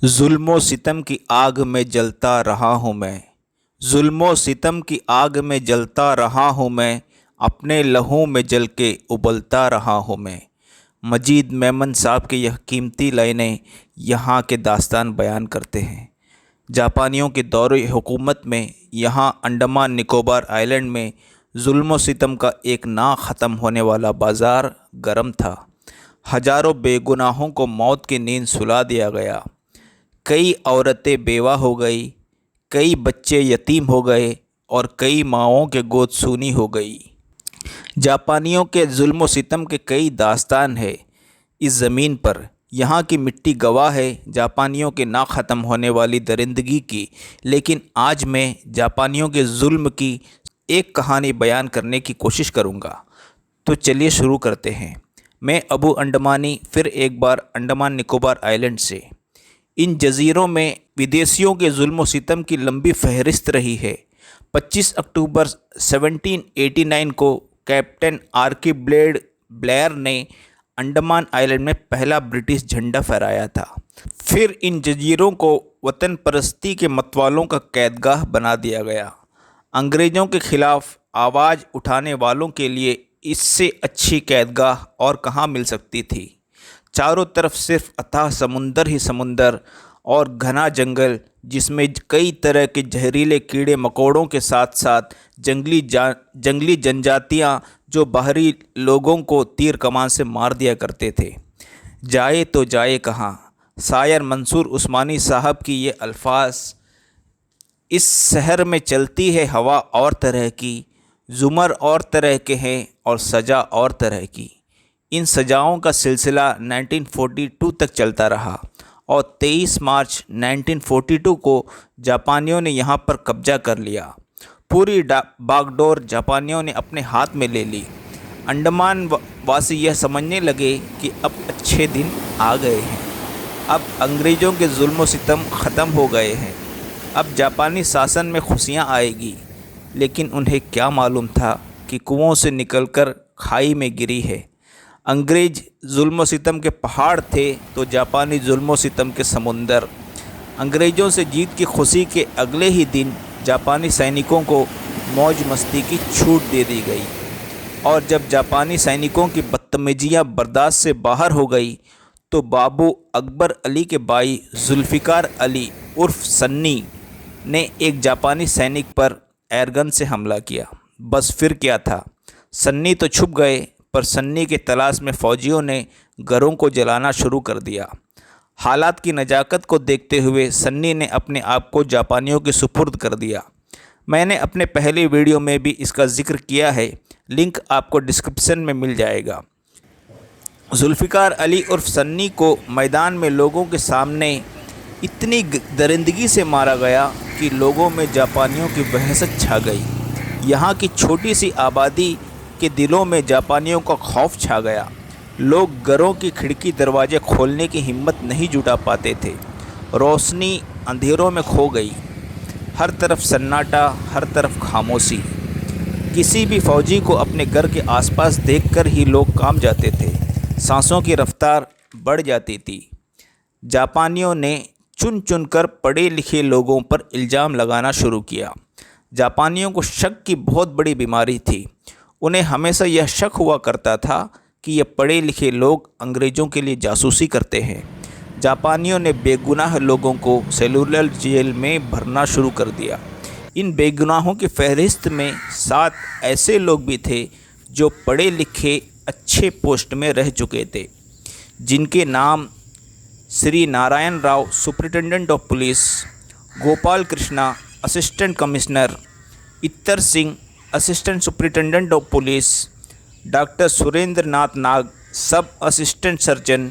जुल्मो सितम की आग में जलता रहा हूँ मैं। जुल्मो सितम की आग में जलता रहा हूँ मैं। अपने लहू में जल के उबलता रहा हूँ मैं। मजीद मेमन साहब की यह कीमती लाइनें यहाँ के दास्तान बयान करते हैं। जापानियों के दौरे हुकूमत में यहाँ अंडमान निकोबार आइलैंड में जुल्मो सितम का एक ना ख़त्म होने वाला बाज़ार गर्म था। हज़ारों बेगुनाहों को मौत की नींद सुला दिया गया। कई औरतें बेवा हो गई, कई बच्चे यतीम हो गए और कई माँओं के गोद सूनी हो गई। जापानियों के जुल्म सितम के कई दास्तान है इस ज़मीन पर। यहाँ की मिट्टी गवाह है जापानियों के ना ख़त्म होने वाली दरिंदगी की। लेकिन आज मैं जापानियों के जुल्म की एक कहानी बयान करने की कोशिश करूँगा। तो चलिए शुरू करते हैं। मैं अबू अंडमानी फिर एक बार अंडमान निकोबार आइलैंड से। इन जज़ीरों में विदेशियों के जुल्म सितम की लंबी फहरिस्त रही है। 25 अक्टूबर 1789 को कैप्टन आर्किबल्ड ब्लेयर ने अंडमान आइलैंड में पहला ब्रिटिश झंडा फहराया था। फिर इन जज़ीरों को वतन परस्ती के मतवालों का कैदगाह बना दिया गया। अंग्रेज़ों के ख़िलाफ़ आवाज़ उठाने वालों के लिए इससे अच्छी कैदगाह और कहाँ मिल सकती थी। चारों तरफ सिर्फ अथाह समुंदर ही समुंदर और घना जंगल, जिसमें कई तरह के जहरीले कीड़े मकोड़ों के साथ साथ जंगली जनजातियां जो बाहरी लोगों को तीर कमान से मार दिया करते थे। जाए तो जाए कहाँ। शायर मंसूर उस्मानी साहब की ये अल्फाज, इस शहर में चलती है हवा और तरह की, जुमर और तरह के हैं और सजा और तरह की। इन सजाओं का सिलसिला 1942 तक चलता रहा और 23 मार्च 1942 को जापानियों ने यहाँ पर कब्जा कर लिया। पूरी बागडोर जापानियों ने अपने हाथ में ले ली। अंडमान वासी यह समझने लगे कि अब अच्छे दिन आ गए हैं, अब अंग्रेज़ों के जुल्म सितम ख़त्म हो गए हैं, अब जापानी शासन में खुशियाँ आएगी। लेकिन उन्हें क्या मालूम था कि कुओं से निकलकर खाई में गिरी है। अंग्रेज़ जुल्म सितम के पहाड़ थे तो जापानी जुल्म सितम के समुंदर। अंग्रेज़ों से जीत की खुशी के अगले ही दिन जापानी सैनिकों को मौज मस्ती की छूट दे दी गई। और जब जापानी सैनिकों की बदतमीजियाँ बर्दाश्त से बाहर हो गई तो बाबू अकबर अली के भाई जुल्फ़िकार अली उर्फ सन्नी ने एक जापानी सैनिक पर एयरगन से हमला किया। बस फिर क्या था, सन्नी तो छुप गए, पर सन्नी के तलाश में फ़ौजियों ने घरों को जलाना शुरू कर दिया। हालात की नज़ाकत को देखते हुए सन्नी ने अपने आप को जापानियों के सुपुर्द कर दिया। मैंने अपने पहले वीडियो में भी इसका जिक्र किया है, लिंक आपको डिस्क्रिप्शन में मिल जाएगा। जुल्फ़िकार अली उर्फ सन्नी को मैदान में लोगों के सामने इतनी दरिंदगी से मारा गया कि लोगों में जापानियों की वहशत छा गई। यहाँ की छोटी सी आबादी के दिलों में जापानियों का खौफ छा गया। लोग घरों की खिड़की दरवाजे खोलने की हिम्मत नहीं जुटा पाते थे। रोशनी अंधेरों में खो गई। हर तरफ सन्नाटा, हर तरफ खामोशी। किसी भी फौजी को अपने घर के आसपास देखकर ही लोग कांप जाते थे। सांसों की रफ्तार बढ़ जाती थी। जापानियों ने चुन चुनकर पढ़े लिखे लोगों पर इल्ज़ाम लगाना शुरू किया। जापानियों को शक की बहुत बड़ी बीमारी थी। उन्हें हमेशा यह शक हुआ करता था कि ये पढ़े लिखे लोग अंग्रेज़ों के लिए जासूसी करते हैं। जापानियों ने बेगुनाह लोगों को सेलुलर जेल में भरना शुरू कर दिया। इन बेगुनाहों की फहरिस्त में 7 ऐसे लोग भी थे जो पढ़े लिखे अच्छे पोस्ट में रह चुके थे, जिनके नाम Shri Narayan Rao superintendent of police, Gopal Krishna assistant commissioner, Ittar Singh assistant superintendent of police, doctor Surendra Nath Nag sub assistant surgeon,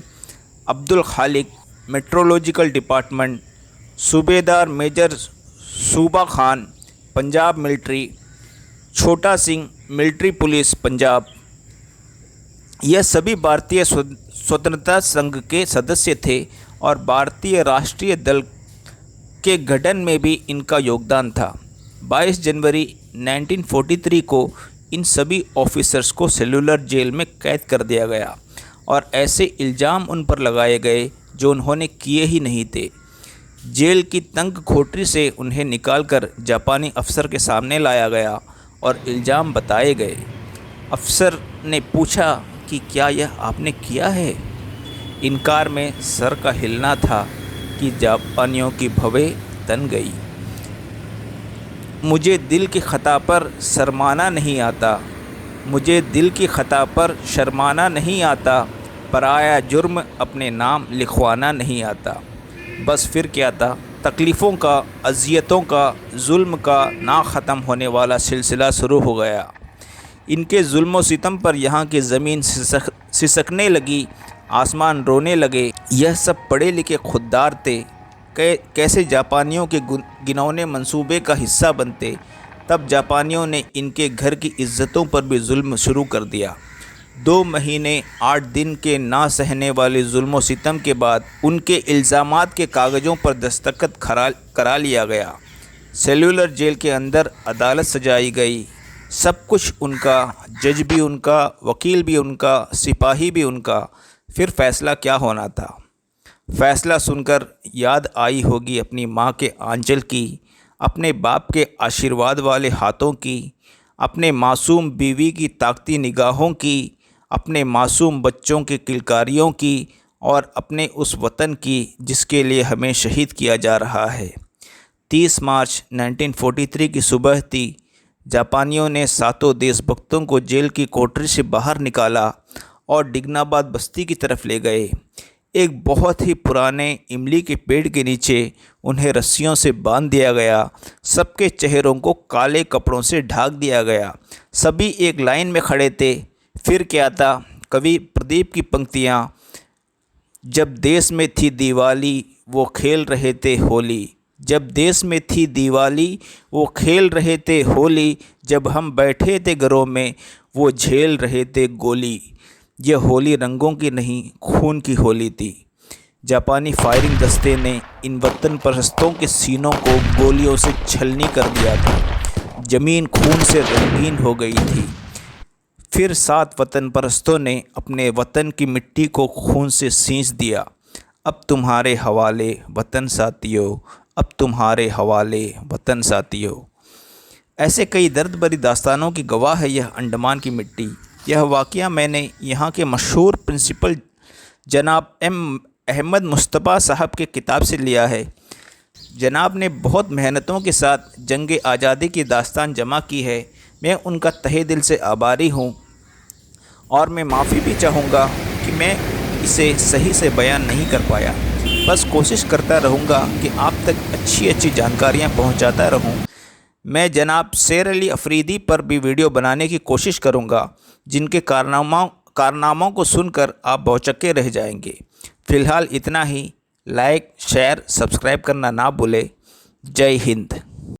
Abdul Khaliq meteorological department, सूबेदार मेजर सूबा खान पंजाब मिलिट्री, छोटा सिंह मिलिट्री पुलिस पंजाब। यह सभी भारतीय स्वतंत्रता संघ के सदस्य थे और भारतीय राष्ट्रीय दल के गठन में भी इनका योगदान था। 22 जनवरी 1943 को इन सभी ऑफिसर्स को सेलुलर जेल में कैद कर दिया गया और ऐसे इल्ज़ाम उन पर लगाए गए जो उन्होंने किए ही नहीं थे। जेल की तंग कोठरी से उन्हें निकालकर जापानी अफसर के सामने लाया गया और इल्ज़ाम बताए गए। अफसर ने पूछा कि क्या यह आपने किया है? इनकार में सर का हिलना था कि जापानियों की भवें तन गई। मुझे दिल की ख़ता पर शर्माना नहीं आता, मुझे दिल की ख़ता पर शर्माना नहीं आता, पराया जुर्म अपने नाम लिखवाना नहीं आता। बस फिर क्या था, तकलीफ़ों का, अज़ियतों का, जुल्म का ना ख़त्म होने वाला सिलसिला शुरू हो गया। इनके जुल्म सितम पर यहाँ की ज़मीन सिसकने लगी, आसमान रोने लगे। यह सब पढ़े लिखे खुददार थे। कैसे जापानियों के गिनौने मंसूबे का हिस्सा बनते। तब जापानियों ने इनके घर की इज्जतों पर भी जुल्म शुरू कर दिया। 2 महीने 8 दिन के ना सहने वाले जुल्म सितम के बाद उनके इल्ज़ामात के कागज़ों पर दस्तखत करा लिया गया। सेलुलर जेल के अंदर अदालत सजाई गई। सब कुछ उनका, जज भी उनका, वकील भी उनका, सिपाही भी उनका। फिर फ़ैसला क्या होना था? फ़ैसला सुनकर याद आई होगी अपनी माँ के आंचल की, अपने बाप के आशीर्वाद वाले हाथों की, अपने मासूम बीवी की ताकती निगाहों की, अपने मासूम बच्चों के किलकारियों की और अपने उस वतन की जिसके लिए हमें शहीद किया जा रहा है। 30 मार्च 1943 की सुबह थी। जापानियों ने 7 देशभक्तों को जेल की कोठरी से बाहर निकाला और डिगनाबाद बस्ती की तरफ ले गए। एक बहुत ही पुराने इमली के पेड़ के नीचे उन्हें रस्सियों से बांध दिया गया। सबके चेहरों को काले कपड़ों से ढक दिया गया। सभी एक लाइन में खड़े थे। फिर क्या था, कवि प्रदीप की पंक्तियाँ, जब देश में थी दिवाली वो खेल रहे थे होली, जब देश में थी दिवाली वो खेल रहे थे होली, जब हम बैठे थे घरों में वो झेल रहे थे गोली। यह होली रंगों की नहीं, खून की होली थी। जापानी फायरिंग दस्ते ने इन वतन परस्तों के सीनों को गोलियों से छलनी कर दिया था। ज़मीन खून से रंगीन हो गई थी। फिर 7 वतन परस्तों ने अपने वतन की मिट्टी को खून से सींच दिया। अब तुम्हारे हवाले वतन साथियों, अब तुम्हारे हवाले वतन साथियों। ऐसे कई दर्द भरी दास्तानों की गवाह है यह अंडमान की मिट्टी। यह वाक़या मैंने यहाँ के मशहूर प्रिंसिपल जनाब एम अहमद मुस्तफ़ा साहब के किताब से लिया है। जनाब ने बहुत मेहनतों के साथ जंग आज़ादी की दास्तान जमा की है। मैं उनका तहे दिल से आभारी हूँ और मैं माफ़ी भी चाहूँगा कि मैं इसे सही से बयान नहीं कर पाया। बस कोशिश करता रहूँगा कि आप तक अच्छी अच्छी जानकारियाँ पहुँचाता रहूँ। मैं जनाब शेर अली अफरीदी पर भी वीडियो बनाने की कोशिश करूँगा, जिनके कारनामों को सुनकर आप भौचक्के रह जाएंगे। फ़िलहाल इतना ही। लाइक, शेयर, सब्सक्राइब करना ना भूलें। जय हिंद।